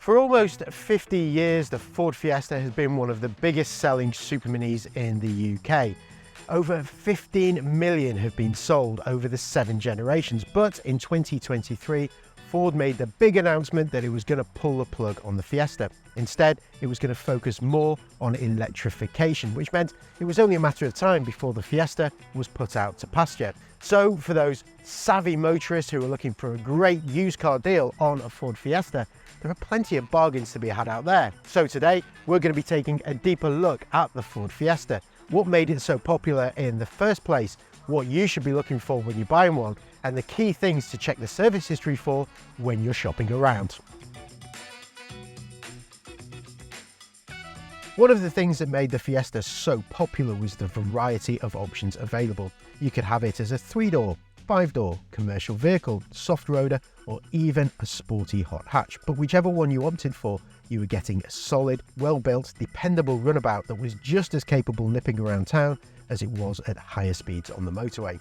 For almost 50 years, the Ford Fiesta has been one of the biggest selling super minis in the UK. Over 15 million have been sold over the 7 generations, but in 2023, Ford made the big announcement that it was going to pull the plug on the Fiesta. Instead, it was going to focus more on electrification, which meant it was only a matter of time before the Fiesta was put out to pasture. So for those savvy motorists who are looking for a great used car deal on a Ford Fiesta, there are plenty of bargains to be had out there. So today, we're going to be taking a deeper look at the Ford Fiesta, what made it so popular in the first place, what you should be looking for when you're buying one, and the key things to check the service history for when you're shopping around. One of the things that made the Fiesta so popular was the variety of options available. You could have it as a 3-door, 5-door commercial vehicle, soft roader, or even a sporty hot hatch. But whichever one you opted for, you were getting a solid, well-built, dependable runabout that was just as capable nipping around town as it was at higher speeds on the motorway.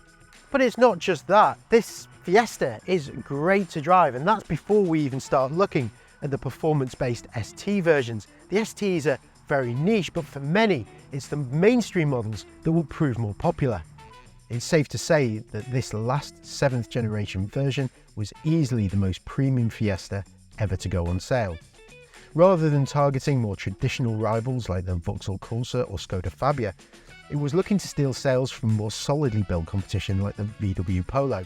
But it's not just that. This Fiesta is great to drive, and that's before we even start looking at the performance-based ST versions. The STs are very niche, but for many, it's the mainstream models that will prove more popular. It's safe to say that this last 7th generation version was easily the most premium Fiesta ever to go on sale. Rather than targeting more traditional rivals like the Vauxhall Corsa or Skoda Fabia, it was looking to steal sales from more solidly built competition like the VW Polo.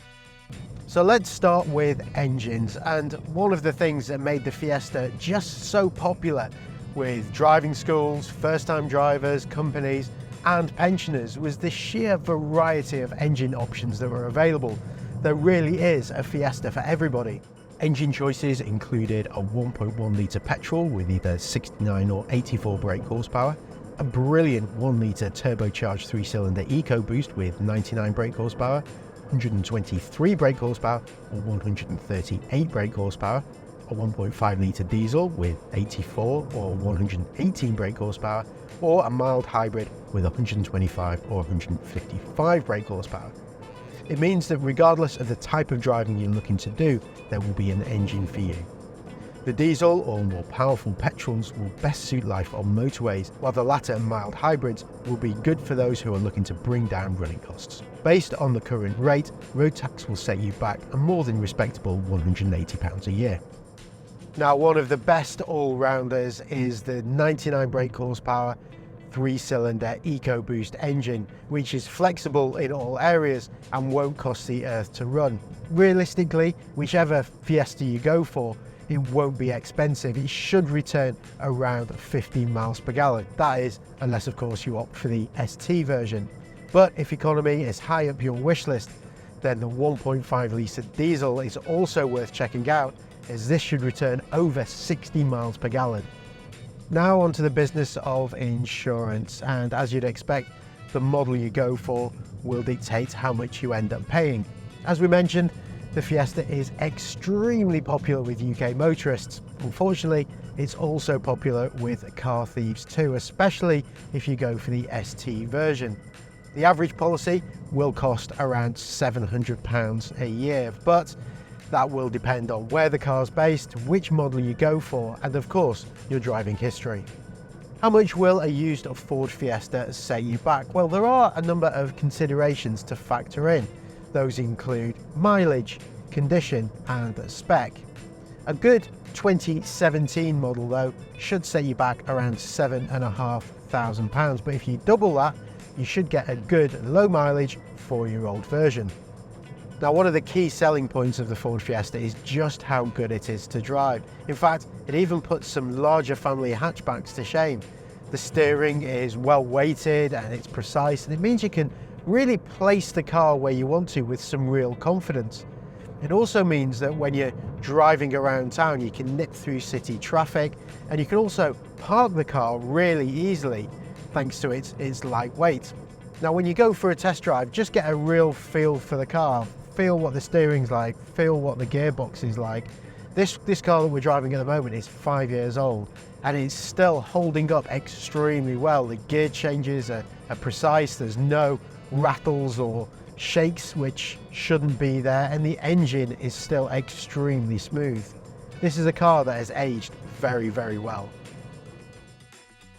So let's start with engines, and one of the things that made the Fiesta just so popular with driving schools, first-time drivers, companies and pensioners was the sheer variety of engine options that were available. There really is a Fiesta for everybody. Engine choices included a 1.1 litre petrol with either 69 or 84 brake horsepower, a brilliant 1 litre turbocharged 3-cylinder EcoBoost with 99 brake horsepower, 123 brake horsepower or 138 brake horsepower, a 1.5 litre diesel with 84 or 118 brake horsepower, or a mild hybrid with 125 or 155 brake horsepower. It means that regardless of the type of driving you're looking to do, there will be an engine for you. The diesel or more powerful petrols will best suit life on motorways, while the latter mild hybrids will be good for those who are looking to bring down running costs. Based on the current rate, road tax will set you back a more than respectable £180 a year. Now, one of the best all-rounders is the 99 brake horsepower 3-cylinder EcoBoost engine, which is flexible in all areas and won't cost the earth to run. Realistically, whichever Fiesta you go for, it won't be expensive. It should return around 15 miles per gallon. That is, unless of course you opt for the ST version. But if economy is high up your wish list, then the 1.5 litre diesel is also worth checking out, as this should return over 60 miles per gallon. Now onto the business of insurance, and as you'd expect, the model you go for will dictate how much you end up paying. As we mentioned, the Fiesta is extremely popular with UK motorists. Unfortunately, it's also popular with car thieves too, especially if you go for the ST version. The average policy will cost around £700 a year, but that will depend on where the car's based, which model you go for, and of course, your driving history. How much will a used Ford Fiesta set you back? Well, there are a number of considerations to factor in. Those include mileage, condition, and spec. A good 2017 model, though, should set you back around £7,500, but if you double that, you should get a good low mileage 4-year-old version. Now, one of the key selling points of the Ford Fiesta is just how good it is to drive. In fact, it even puts some larger family hatchbacks to shame. The steering is well weighted and it's precise, and it means you can really place the car where you want to with some real confidence. It also means that when you're driving around town, you can nip through city traffic, and you can also park the car really easily thanks to its lightweight. Now, when you go for a test drive, just get a real feel for the car. Feel what the steering's like, feel what the gearbox is like. This car that we're driving at the moment is 5 years old and it's still holding up extremely well. The gear changes are precise, there's no rattles or shakes which shouldn't be there, and the engine is still extremely smooth. This is a car that has aged very, very well.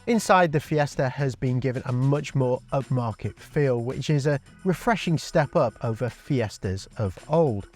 Inside, the Fiesta has been given a much more upmarket feel, which is a refreshing step up over Fiestas of old.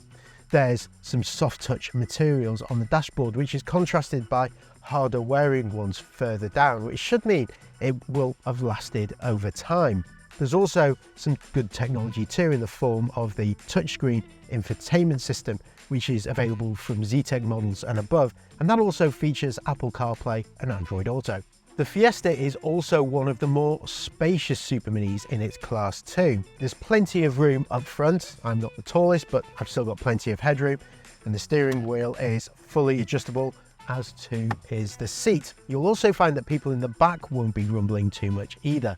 There's some soft touch materials on the dashboard, which is contrasted by harder wearing ones further down, which should mean it will have lasted over time. There's also some good technology too, in the form of the touchscreen infotainment system, which is available from Z-Tech models and above, and that also features Apple CarPlay and Android Auto. The Fiesta is also one of the more spacious super minis in its class too. There's plenty of room up front. I'm not the tallest, but I've still got plenty of headroom, and the steering wheel is fully adjustable, as too is the seat. You'll also find that people in the back won't be rumbling too much either.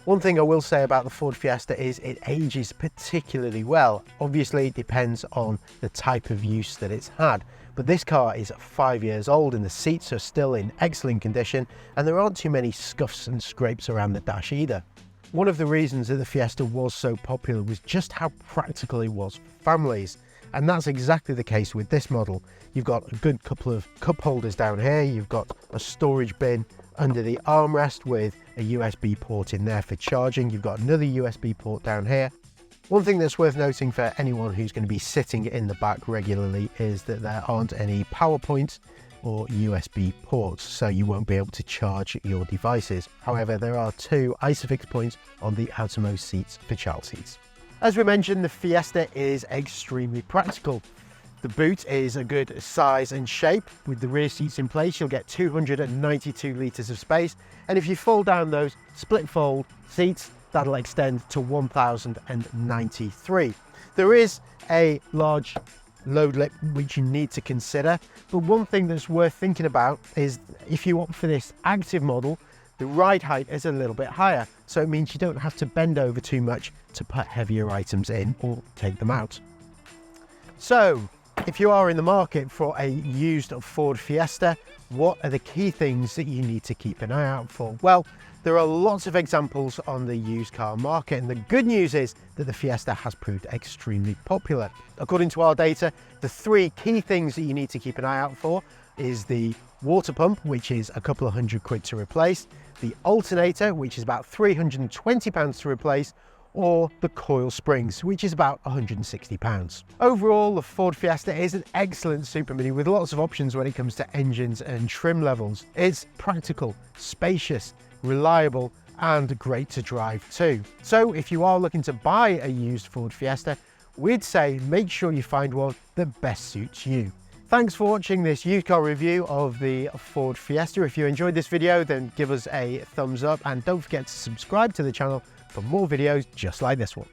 One thing I will say about the Ford Fiesta is it ages particularly well. Obviously, it depends on the type of use that it's had, but this car is 5 years old and the seats are still in excellent condition, and there aren't too many scuffs and scrapes around the dash either. One of the reasons that the Fiesta was so popular was just how practical it was for families, and that's exactly the case with this model. You've got a good couple of cup holders down here, you've got a storage bin under the armrest with a USB port in there for charging, you've got another USB port down here. One thing that's worth noting for anyone who's going to be sitting in the back regularly is that there aren't any power points or USB ports, so you won't be able to charge your devices. However, there are 2 ISOFIX points on the outermost seats for child seats. As we mentioned, the Fiesta is extremely practical. The boot is a good size and shape. With the rear seats in place, you'll get 292 litres of space. And if you fold down those split fold seats, that'll extend to 1,093. There is a large load lip which you need to consider, but one thing that's worth thinking about is if you opt for this active model, the ride height is a little bit higher, so it means you don't have to bend over too much to put heavier items in or take them out. So, if you are in the market for a used Ford Fiesta, what are the key things that you need to keep an eye out for? Well, there are lots of examples on the used car market, and the good news is that the Fiesta has proved extremely popular. According to our data, the 3 key things that you need to keep an eye out for is the water pump, which is a couple of £100 to replace, the alternator, which is about £320 to replace, or the coil springs, which is about £160. Overall, the Ford Fiesta is an excellent super mini with lots of options when it comes to engines and trim levels. It's practical, spacious, reliable, and great to drive too. So if you are looking to buy a used Ford Fiesta, we'd say make sure you find one that best suits you. Thanks for watching this used car review of the Ford Fiesta. If you enjoyed this video, then give us a thumbs up, and don't forget to subscribe to the channel for more videos just like this one.